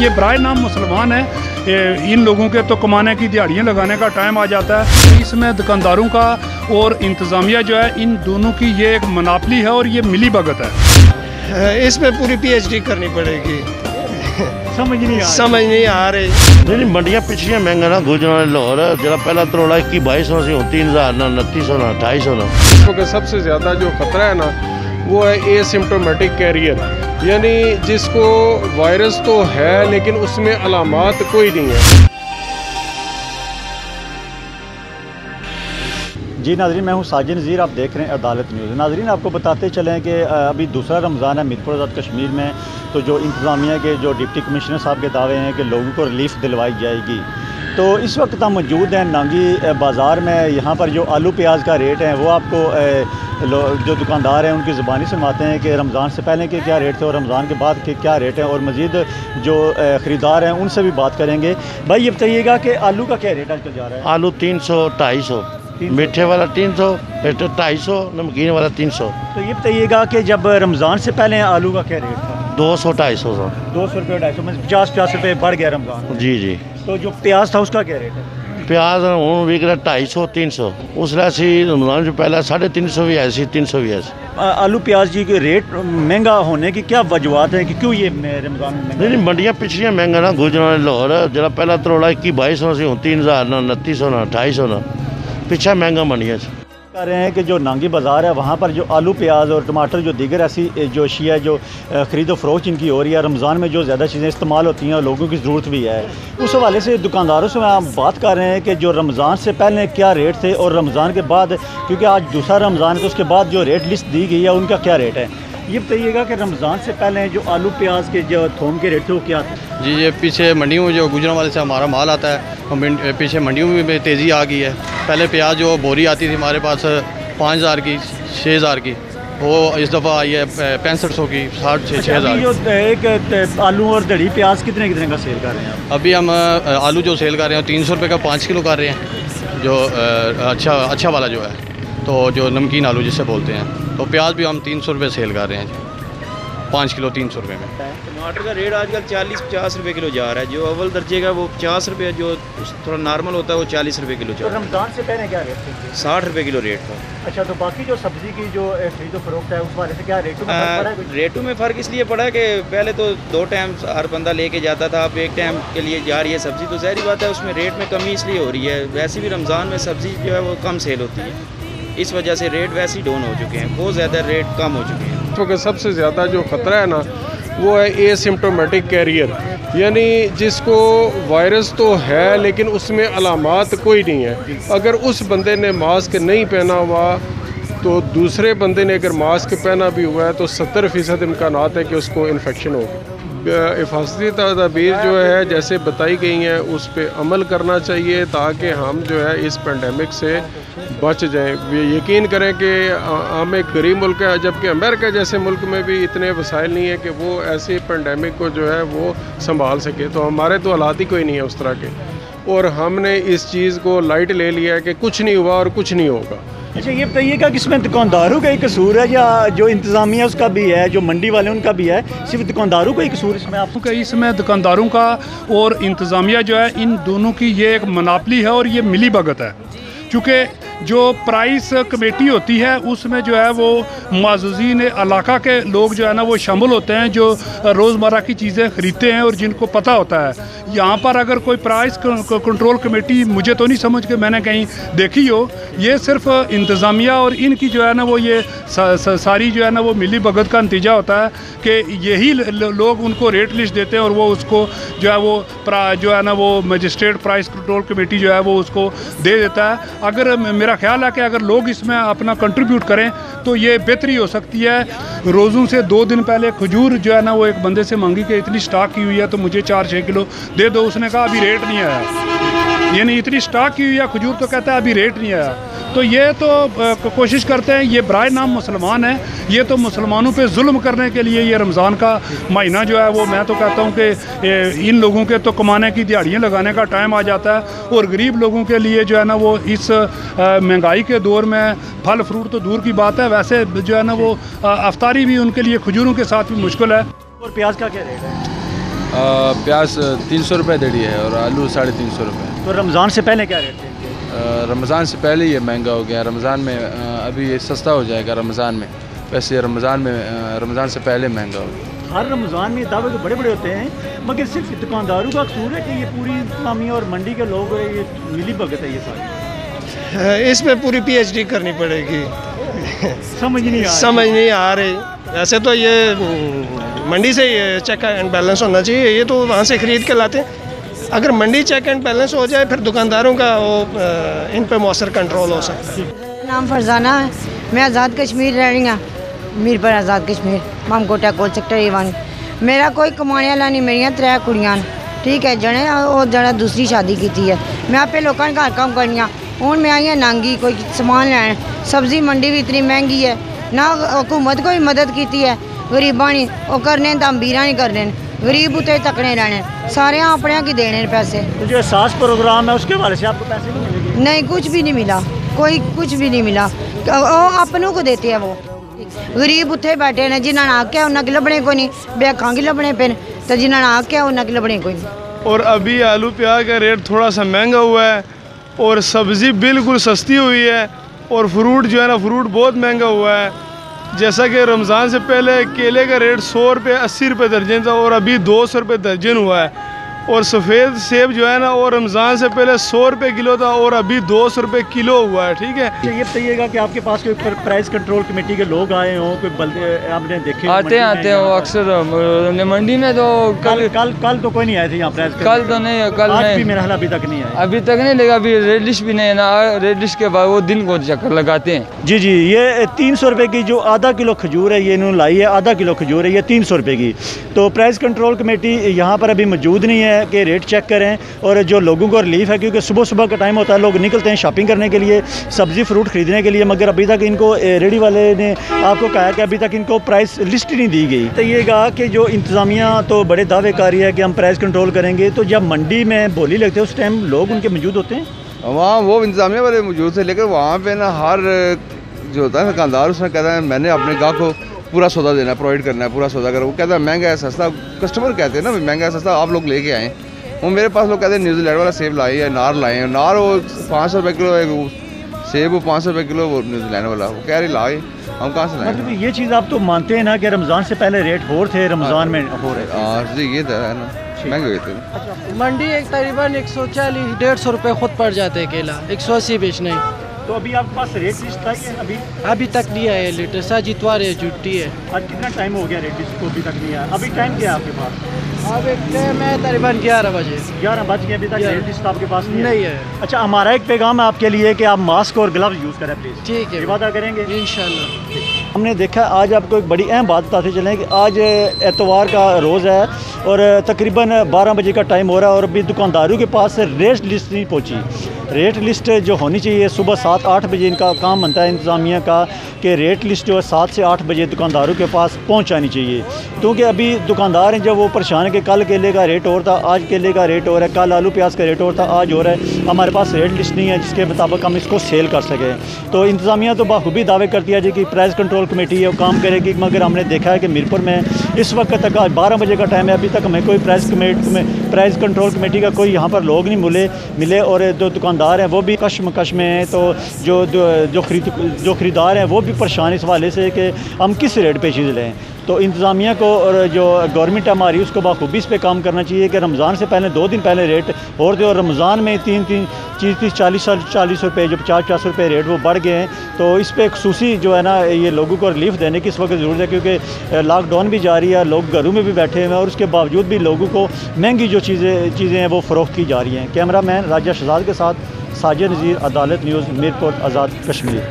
ये बराए नाम मुसलमान है, इन लोगों के तो कमाने की दिहाड़ियाँ लगाने का टाइम आ जाता है। इसमें दुकानदारों का और इंतज़ामिया जो है, इन दोनों की ये एक मनापली है और ये मिली भगत है। इसमें पूरी PhD करनी पड़ेगी। समझ नहीं आ रही। नहीं मंडियां पिछलियां महंगा ना गुजरात लाहौर जरा पहला तरोड़ा 21-2200 से 3000 ना 2900 ना 2800 ना। क्योंकि सबसे ज़्यादा जो ख़तरा है ना वो है एसिम्प्टोमेटिक कैरियर, यानी जिसको वायरस तो है लेकिन उसमें अलामात कोई नहीं है। जी नाज़रीन, मैं हूं साजिद नज़ीर, आप देख रहे हैं अदालत न्यूज़। नाज़रीन, आपको बताते चलें कि अभी दूसरा रमज़ान है मीरपुर आज़ाद कश्मीर में, तो जो इंतज़ामिया के जो डिप्टी कमिश्नर साहब के दावे हैं कि लोगों को रिलीफ दिलवाई जाएगी। तो इस वक्त हम मौजूद हैं नांगी बाज़ार में। यहाँ पर जो आलू प्याज का रेट है वो आपको जो दुकानदार हैं उनकी ज़ुबानी सुनवाते हैं कि रमज़ान से पहले के क्या रेट थे और रमज़ान के बाद के क्या रेट हैं, और मज़ीद जो ख़रीदार हैं उनसे भी बात करेंगे। भाई ये बताइएगा कि आलू का क्या रेट आजकल जा रहा है? आलू 300-250, मीठे वाला 300, 250, नमकीन वाला 300। तो ये बताइएगा कि जब रमज़ान से पहले आलू का क्या रेट था? 200-250। 200 रुपये 250 में 50 रुपये बढ़ गया रमज़ान। जी। तो जो प्याज था उसका क्या रेट है? प्याज हूँ विक रहा 250-300। उसला सी रमज़ान से पहले 350 भी है सी, 300 भी है। आलू प्याज जी के रेट महंगा होने की क्या वजूहत है कि क्यों ये रमज़ान में? नहीं मंडियां पिछलियां महंगा ना गुजरात लाहौर जरा पहला तरोड़ा 21-2200 से 3000 ना 2900 ना 2800 ना, पिछा महंगा मंडियां से कह रहे हैं कि जो नांगी बाज़ार है वहाँ पर जो आलू प्याज और टमाटर जो दीगर ऐसी जो अशिया जो ख़रीदो फरोख्त इनकी हो रही है, रमज़ान में जो ज़्यादा चीज़ें इस्तेमाल होती हैं और लोगों की ज़रूरत भी है, उस हवाले से दुकानदारों से हम बात कर रहे हैं कि जो रमज़ान से पहले क्या रेट थे और रमज़ान के बाद, क्योंकि आज दूसरा रमज़ान है तो उसके बाद जो रेट लिस्ट दी गई है उनका क्या रेट है। ये बताइएगा कि रमज़ान से पहले जो आलू प्याज के जो थोम के रेट थे वो क्या थे? जी, ये पीछे मंडियों में जो गुजरांवाले से हमारा माल आता है, पीछे मंडियों में तेज़ी आ गई है। पहले प्याज जो बोरी आती थी हमारे पास 5000 की, 6000 की, वो इस दफ़ा आई है 6500 की, 6000-6000। एक आलू और दड़ी प्याज कितने का सेल कर रहे हैं आप? अभी हम आलू जो सेल कर रहे हैं 300 रुपये का 5 किलो कर रहे हैं, जो अच्छा वाला जो है, तो जो नमकीन आलू जिसे बोलते हैं। तो प्याज भी हम 300 रुपये सेल कर रहे हैं 5 किलो 300 रुपये में। टमाटर का रेट आजकल 40-50 रुपये किलो जा रहा है। जो अव्वल दर्जे का वो 50 रुपये, जो थोड़ा नॉर्मल होता है वो 40 रुपये किलो जा रहा है। तो रमज़ान से पहले क्या रेट थे? 60 रुपये किलो रेट था। अच्छा, तो बाकी जो सब्ज़ी की जो खरीदो फरोख्त है उस वाले से क्या रेटों में फ़र्क पड़ा है? रेटों में फ़र्क इसलिए पड़ा है कि पहले तो 2 टाइम हर बंदा लेके जाता था, अब 1 टाइम के लिए जा रही है सब्ज़ी, तो ज़ाहिर बात है उसमें रेट में कमी इसलिए हो रही है। वैसे भी रमज़ान में सब्ज़ी जो है वो कम सेल होती है, इस वजह से रेट वैसे ही डाउन हो चुके हैं, बहुत ज़्यादा रेट कम हो चुके हैं। क्योंकि सबसे ज़्यादा जो ख़तरा है ना वो है एसिम्प्टोमेटिक कैरियर, यानी जिसको वायरस तो है लेकिन उसमें अलामात कोई नहीं है। अगर उस बंदे ने मास्क नहीं पहना हुआ तो दूसरे बंदे ने अगर मास्क पहना भी हुआ है तो 70% इम्कानात है कि उसको इन्फेक्शन हो। हिफाजती तदाबीर जो है जैसे बताई गई हैं उस पर अमल करना चाहिए ताकि हम जो है इस पेंडेमिक से बच जाएं। यकीन करें कि हम एक गरीब मुल्क है, जबकि अमेरिका जैसे मुल्क में भी इतने वसाइल नहीं है कि वो ऐसे पेंडेमिक को जो है वो संभाल सके। तो हमारे तो हालात ही कोई नहीं है उस तरह के, और हमने इस चीज़ को लाइट ले लिया है कि कुछ नहीं हुआ और कुछ नहीं होगा। अच्छा, ये बताइएगा कि इसमें दुकानदारों का ही कसूर है या जो इंतज़ामिया उसका भी है, जो मंडी वाले उनका भी है, सिर्फ दुकानदारों का ही कसूर इसमें? आपको इसमें दुकानदारों का और इंतज़ामिया जो है, इन दोनों की ये एक मनापली है और ये मिली भगत है। चूँकि जो प्राइस कमेटी होती है उसमें जो है वो माज़ूज़ीन इलाका के लोग जो है ना वो शामिल होते हैं, जो रोज़मर्रा की चीज़ें ख़रीदते हैं और जिनको पता होता है। यहाँ पर अगर कोई प्राइस कंट्रोल कमेटी मुझे तो नहीं समझ के मैंने कहीं देखी हो, ये सिर्फ इंतज़ामिया और इनकी जो है ना वो ये सारी जो है ना वो मिली भगत का नतीजा होता है कि यही लोग उनको रेट लिस्ट देते हैं और वो उसको जो है वो जो है ना वो मजिस्ट्रेट प्राइस कंट्रोल कमेटी जो है वो उसको दे देता है। अगर मेरा ख्याल है कि अगर लोग इसमें अपना कंट्रीब्यूट करें तो ये बेहतरी हो सकती है। रोज़ों से 2 दिन पहले खजूर जो है ना वो एक बंदे से मांगी कि इतनी स्टॉक की हुई है तो मुझे 4-6 किलो दे दो, उसने कहा अभी रेट नहीं आया। यानी इतनी स्टॉक की हुई है खजूर, तो कहता है अभी रेट नहीं आया। तो ये तो कोशिश करते हैं, ये बराए नाम मुसलमान है, ये तो मुसलमानों पे जुल्म करने के लिए ये रमज़ान का महीना जो है वो, मैं तो कहता हूँ कि इन लोगों के तो कमाने की दिहाड़ियाँ लगाने का टाइम आ जाता है, और गरीब लोगों के लिए जो है ना वो इस महंगाई के दौर में फल फ्रूट तो दूर की बात है, वैसे जो है ना वो अफ्तारी भी उनके लिए खजूरों के साथ भी मुश्किल है। और प्याज का क्या रेट है? प्याज 300 रुपये दड़ी है और आलू 350 रुपये। तो रमज़ान से पहले क्या रेट थे? रमज़ान से पहले ये महंगा हो गया, रमज़ान में अभी ये सस्ता हो जाएगा रमज़ान में, वैसे रमज़ान से पहले महंगा हो गया। हर रमज़ान में दावे तो बड़े बड़े होते हैं, मगर सिर्फ दुकानदारों का कसूर है कि ये पूरी इस्लामी और मंडी के लोग ये मिली भगत है ये सारी? इसमें पूरी PhD करनी पड़ेगी। समझ नहीं आ रही। वैसे तो ये मंडी से ये चेक एंड बैलेंस होना चाहिए, ये तो वहाँ से ख़रीद के लाते हैं। अगर मंडी चेक एंड बैलेंस हो जाए फिर दुकानदारों का वो इन पे मौसर कंट्रोल हो सकता है। नाम फरजाना है, मैं आज़ाद कश्मीर रह रही हूँ, Mirpur Azad Kashmir, मामकोटा coal sector A1। मेरा कोई कमाने वाला नहीं, मेरिया 3 कुड़ियां, ठीक है, जने और जरा दूसरी शादी की है। मैं आपे लोगों घर काम करनी हूँ, मैं आई हाँ नांगी कोई सामान लैन, सब्जी मंडी भी इतनी महंगी है, ना हुकूमत कोई मदद की है, गरीबा नहीं वो करने तंबीरा नहीं करने, गरीब उतने तकने रहने, सारे अपने की देने पैसे। तो जो एहसास प्रोग्राम है उसके वाले से आपको पैसे नहीं मिलेंगे? नहीं, कुछ भी नहीं मिला, कोई कुछ भी नहीं मिला, वो अपनों को देते हैं। वो गरीब उत्थे बैठे ने, जिन्होंने आख्या उन्होंने की लभने को नहीं, बेखा की लभने पे, तो जिन्होंने आख्या उन्होंने की लभने को नहीं। और अभी आलू प्याज का रेट थोड़ा सा महंगा हुआ है और सब्ज़ी बिल्कुल सस्ती हुई है, और फ्रूट जो है ना फ्रूट बहुत महंगा हुआ है। जैसा कि रमज़ान से पहले केले का रेट 100 रुपये 80 रुपये दर्जन था और अभी 200 रुपये दर्जन हुआ है, और सफ़ेद सेब जो है ना वो रमज़ान से पहले 100 रुपये किलो था और अभी 200 रुपये किलो हुआ है, ठीक है। ये बताइएगा कि आपके पास कोई प्राइस कंट्रोल कमेटी के लोग आए हों, कोई आपने देखे? आते हैं वो अक्सर मंडी में। तो कल तो कोई नहीं आए थे यहाँ प्राइस? कल तो नहीं, कल आज नहीं, भी मेरा हाल अभी तक नहीं आया। अभी तक नहीं लगा, अभी रेड लिस्ट भी नहीं है ना, रेड लिस्ट के बाद वो दिन को चक्कर लगाते हैं। जी, ये 300 रुपये की जो आधा किलो खजूर है ये इन्होंने लाई है, आधा किलो खजूर है ये 300 रुपये की। तो प्राइस कंट्रोल कमेटी यहाँ पर अभी मौजूद नहीं है कि रेट चेक करें और जो लोगों को रिलीफ है, क्योंकि सुबह सुबह का टाइम होता है, लोग निकलते हैं शॉपिंग करने के लिए, सब्ज़ी फ्रूट ख़रीदने के लिए, मगर अभी तक इनको रेडी वाले ने आपको कहा कि अभी तक इनको प्राइस लिस्ट ही नहीं दी गई। तो ये कहा कि जो इंतज़ामिया तो बड़े दावेकारी है कि हम प्राइस कंट्रोल करेंगे, तो जब मंडी में बोली लगती है उस टाइम लोग उनके मौजूद होते हैं? वहाँ वो इंतज़ामिया वाले मौजूद थे, लेकिन वहाँ पे ना हर जो होता है दुकानदार उसमें कहता है मैंने अपने गाहक को पूरा सौदा देना है, प्रोवाइड करना है, पूरा सौदा करो। वो कहता है महंगा है सस्ता, कस्टमर कहते हैं ना महंगा है सस्ता आप लोग लेके आएँ। वो मेरे पास लोग कहते हैं न्यूजीलैंड वाला सेब लाए है, नार लाए हैं, नार वो 500 रुपये किलो है, सेब वो 500 रुपये किलो, वो न्यूजीलैंड वाला वो कह रही लाए, हम कहाँ से लाए? मतलब ये चीज़ आप तो मानते हैं ना कि रमज़ान से पहले रेट हो थे, रमज़ान में हो रहे थे? हाँ जी, ये तो है ना, महंगे हुए थे। मंडी एक तकरीबन 140-150 रुपये खुद पड़ जाते हैं केला, 180 बेचने। तो अभी आपके पास रेट लिस्ट आई है? अभी तक नहीं आया लीटर, साज इतवार है, छुट्टी है। आज कितना टाइम हो गया रेट लिस्ट को अभी तक नहीं आया? अभी टाइम क्या है आपके पास? अब एक टाइम है तकरीबन 11 बजे। 11 बज गए, अभी तक रेट लिस्ट आपके पास नहीं है। अच्छा, हमारा एक पैगाम है आपके लिए कि आप मास्क और ग्लव्स यूज़ करें प्लीज़। ठीक है, वादा करेंगे इंशाल्लाह। हमने देखा आज आपको एक बड़ी अहम बात बताते चलें कि आज एतवार का रोज़ है और तकरीबन 12 बजे का टाइम हो रहा है और अभी दुकानदारों के पास रेट लिस्ट नहीं पहुंची। रेट लिस्ट जो होनी चाहिए सुबह 7-8 बजे इनका काम बनता है इंतज़ामिया का कि रेट लिस्ट जो है 7 से 8 बजे दुकानदारों के पास पहुंचानी चाहिए, क्योंकि अभी दुकानदार हैं जब वो परेशान है कि कल केले का रेट और था, आज केले का रेट और है, कल आलू प्याज का रेट और था, आज हो रहा है, हमारे पास रेट लिस्ट नहीं है जिसके मुताबिक हम इसको सेल कर सकें। तो इंतज़ामिया तो बाखूबी दावे करती है जी कि प्राइस कंट्रोल कमेटी है वो काम करेगी, मगर हमने देखा है कि मीरपुर में इस वक्त तक आज 12 बजे का टाइम है, अभी तक हमें कोई प्राइस कंट्रोल कमेटी का कोई यहाँ पर लोग नहीं मिले और जो दुकानदार हैं वो भी कशमकश में हैं। तो जो ख़रीदार हैं वो भी परेशान इस हवाले से कि हम किस रेट पे चीज़ लें। तो इंतज़ामिया को और जो गवर्नमेंट है हमारी उसको बाखूबी इस पे काम करना चाहिए कि रमज़ान से पहले 2 दिन पहले रेट और थे और रमज़ान में 30-40 रुपये जो 50 रुपये रेट वो बढ़ गए हैं। तो इस पर खुसूसी जो है ना ये लोगों को रिलीफ देने की इस वक्त ज़रूरत है, क्योंकि लॉकडाउन भी जारी है, लोग घरों में भी बैठे हुए हैं और उसके बावजूद भी लोगों को महंगी जो चीज़ें हैं वो फ़रोख्त की जा रही हैं। कैमरा मैन राजा शहजाद के साथ साजिद नज़ीर, अदालत न्यूज़, मीरपुर, आज़ाद कश्मीर।